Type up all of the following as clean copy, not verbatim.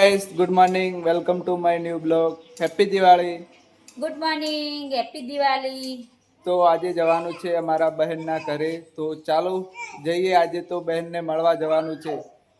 Guys, good morning. Welcome to my new blog. Happy Diwali. Good morning, happy Diwali. તો આજે જવાનું છે અમારા બહેનના ઘરે. તો ચાલો જઈએ. આજે તો બહેનને મળવા જવાનું છે.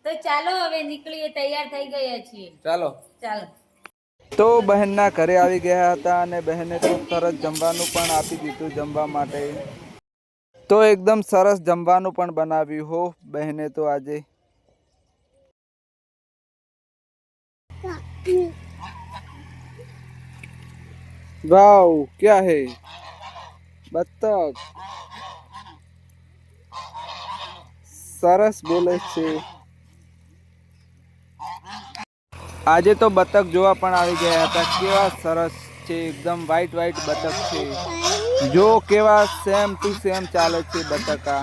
તો ચાલો હવે નીકળીએ, તૈયાર થઈ ગયા છીએ. ચાલો. ચાલો. તો બહેનના ઘરે આવી ગયા હતા અને બહેને તો સરસ જમવાનું પણ આપી દીધું જમવા માટે. તો એકદમ સરસ જમવાનું પણ બનાવ્યું હો બહેને તો આજે. वाओ, क्या है? बत्तख સરસ બોલે છે. આજે તો બતક જોવા પણ આવી ગયા હતા. કેવા સરસ છે, એકદમ વ્હાઈટ વ્હાઈટ બતક છે. જો કેવા સેમ ટુ સેમ ચાલે છે બતકા.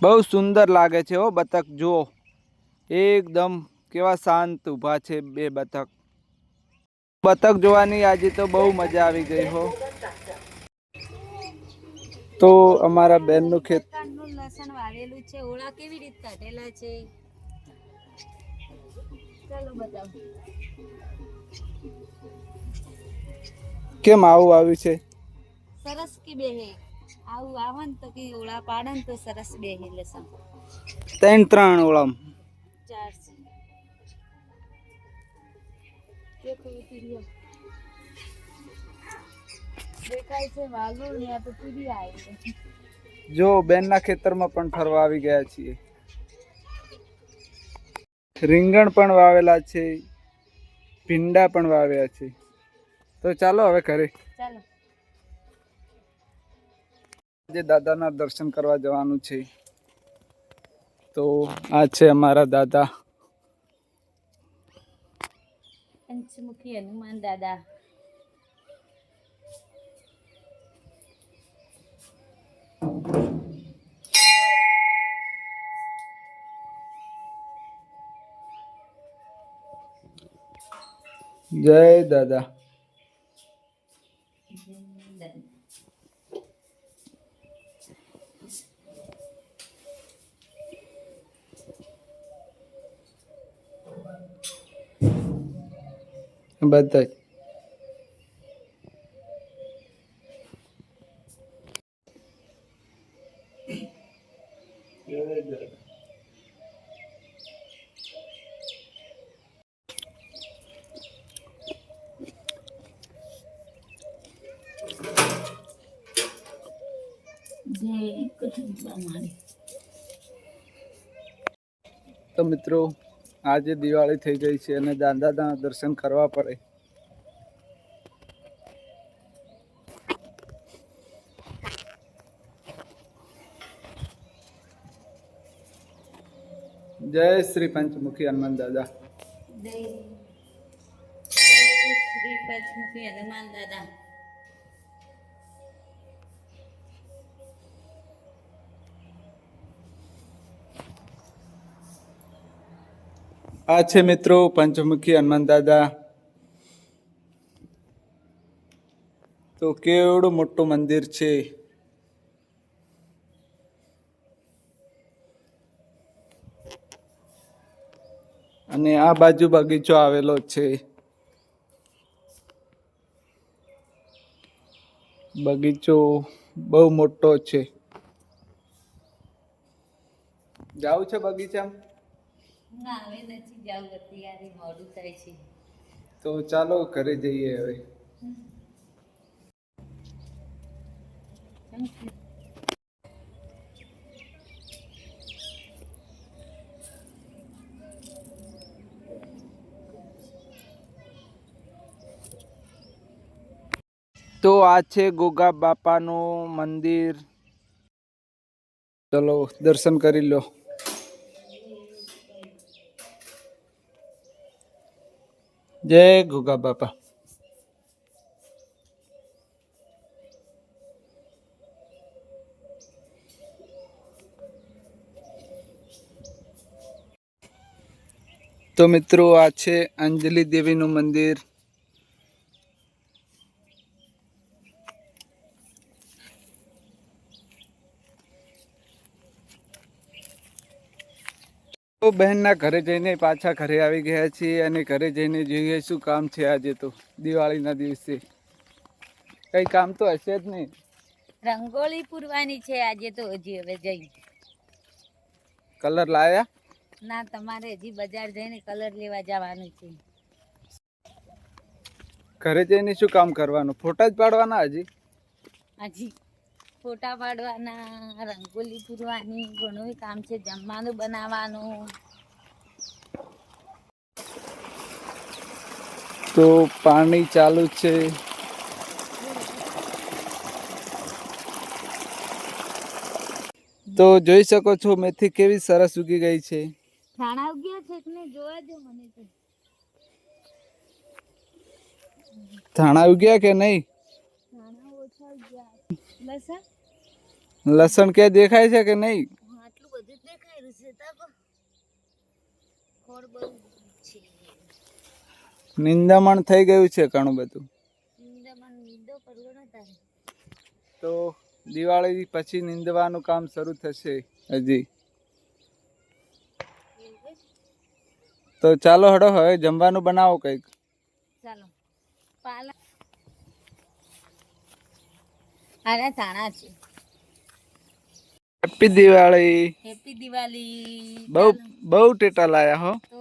બહુ સુંદર લાગે છે હો બતક. જો એકદમ કેવા શાંત ઊભા છે બે બતક. બતક જોવાની આજે તો બહુ મજા આવી ગઈ હો. તો અમારા બેનનું ખેત લસણ વાવેલું છે. ઓળા કેવી રીતે કાઢેલા છે ચાલો બતાવો. કેમ આવું આવ્યું છે? સરસ કે બેહે આવું આવન તો કે ઓળા પાડન તો સરસ બેહે લસણ. ત્રણ ઓળમ 4 દેખાય છે વાલું ને આ તો પૂરી આવી. જો બેનના ખેતરમાં પણ ફરવા આવી ગયા છીએ. રીંગણ પણ વાવેલા છે, ભીંડા પણ વાવ્યા છે. તો ચાલો હવે ઘરે. ચાલો. આજે દાદાના દર્શન કરવા જવાનું છે. તો આ છે અમારા દાદા. પંચમુખી હનુમાન દાદા. જય દાદા. બધા તો મિત્રો આજે દિવાળી થઈ ગઈ છે અને દાદાના દર્શન કરવા પડે. જય શ્રી પંચમુખી હનુમાન દાદા. જય શ્રી પંચમુખી હનુમાન દાદા. આ છે મિત્રો પંચમુખી હનુમાન દાદા. તો કેવડું મોટું મંદિર છે. અને આ બાજુ બગીચો આવેલો છે. બગીચો બહુ મોટો છે. જાવું છે બગીચામાં? ના હવે નથી જાવ, અત્યારે મોડું થાય છે. તો ચાલો ઘરે જઈએ હવે. તો આ છે ગોગા બાપાનું મંદિર. ચલો દર્શન કરી લો. જય ગોગા બાપા. તો મિત્રો આ છે અંજલિ દેવીનું મંદિર. તો બહેનના ઘરે જઈને પાછા ઘરે આવી ગયા છીએ અને ઘરે જઈને જોઈએ શું કામ છે આજે તો દિવાળીના દિવસે. કઈ કામ તો હશે જ નહીં. રંગોળી પૂરવાની છે આજે તો હજી હવે જઈ. કલર લાયા? ના, તમારે હજી બજાર જઈને કલર લેવા જવાનું છે. ઘરે જઈને શું કામ કરવાનું? ફોટા જ પાડવાના હજી? હજી ફોટા પાડવાના, રંગોળી પૂરવાની, ઘણું કામ છે, જમવાનું બનાવવાનું. તો પાણી ચાલુ છે. તો જોઈ શકો છો મેથી કેવી સરસ ઉગી ગઈ છે. થાણા ઉગ્યા છે કે નહીં જોવા દો મને તો. ધાણા ઉગ્યા કે નહીં? થાણા ઓછા ઉગ્યા. લસણ? લસણ કે દેખાય છે કે નહીં? આટલું બધું દેખાય રહ્યું છે તો ખોડ બહુ છે. નિંદામણ થઈ ગયું છે ઘણું બધું. નીંદો કરવો ન તારે. તો દિવાળી પછી નીંદવાનું કામ શરૂ થશે હજી. તો ચાલો હડો હવે જમવાનું બનાવો કંઈક. ચાલો પાલક. આના ધાણા છે. હેપી દિવાળી. હેપી દિવાળી. બહુ ટેટા લાયા હો. તો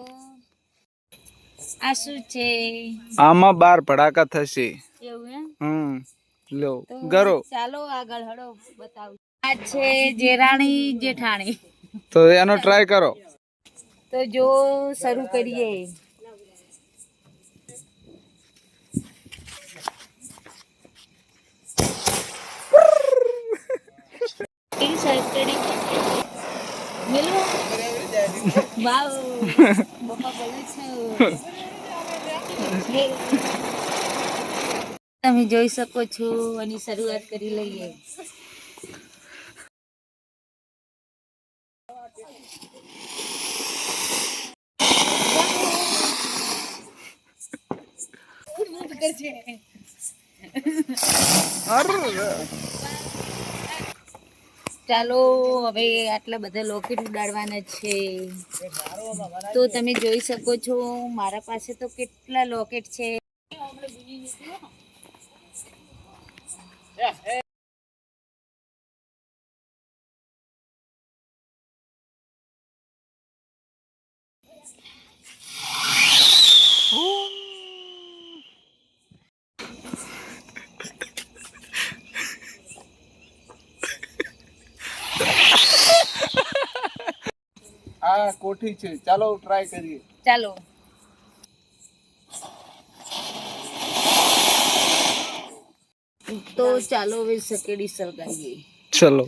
આ શું છે? આમાં 12 ભડાકા થશે. એવું એમ? લો તો ગરો. ચાલો આગળ હડો બતાવું. આ છે જેરાણી જેઠાણી. તો એનો ટ્રાય કરો. તો જો શરૂ કરીએ. કેવી સરસ કરી. મેલો વાવ બપા બોલે છે. તમે જોઈ શકો છો અને શરૂઆત કરી લઈએ. ચાલો હવે આટલા બધા લોકેટ ઉડાડવાના છે. તો તમે જોઈ શકો છો મારા પાસે તો કેટલા લોકેટ છે. આ કોઠી છે. ચાલો ટ્રાય કરીએ. ચાલો તો ચાલો હવે સકેડી સળગાવીએ. ચલો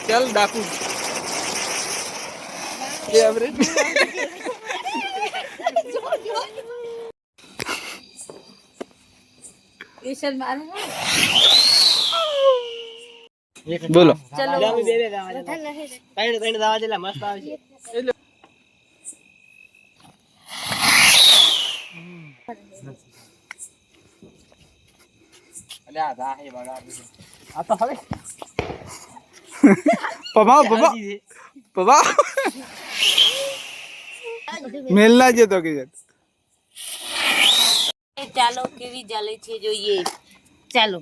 ચાલ ડાકુ બોલો. ચલો પપ્પા મેલના જતો કે ચાલો કેવી ચાલે છે જોઈએ. ચાલો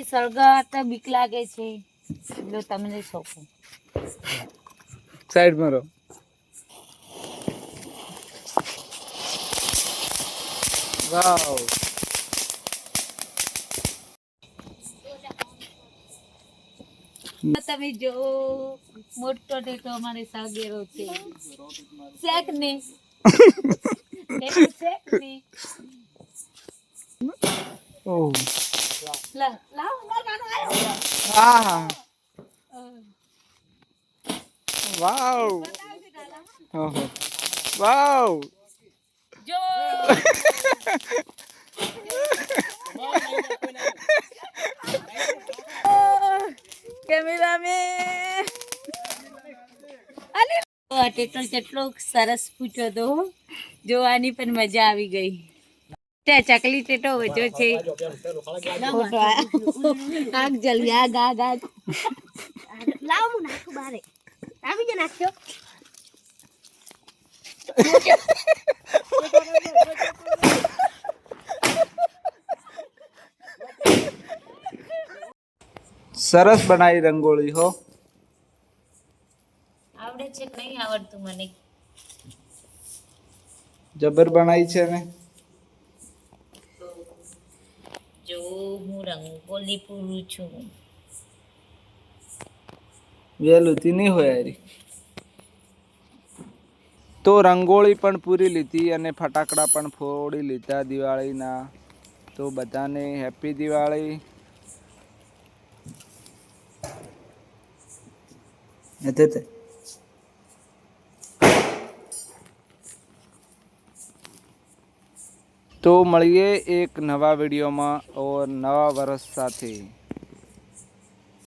સળગાતા બીક લાગે છે. લો તમને સોંપું. સાઈડ માં રહો. વાવ. તમે જો મોટો ટેટો અમારે સાગેરો છે. શેક ને શેક ને. ઓહ લાવ હા વાવ. ઓહો વાવ. જો કેમેરામેન અને આ ટેટો કેટલો સરસ ફૂટ્યો તો જોવાની પણ મજા આવી ગઈ. ત્યાં ચકલી ટેટો વજો છે. આગ જલ્દી આગ આગ આગ. લાવ હું નાખું બારે આવી જ નાખ્યો સરસ બનાવી રંગોળી હો. આવડે છે કે નહીં આવડતું મને? જબર બનાવી છે ને. જો હું રંગોલી પૂરું છું. વેલું નહીં હોય યારી. તો રંગોળી પણ પૂરી લીધી અને ફટાકડા પણ ફોડી લીધા દિવાળીના. તો બધાને હેપી દિવાળી. તો મળીએ એક નવા વિડીયોમાં ઓર નવા વર્ષ સાથે.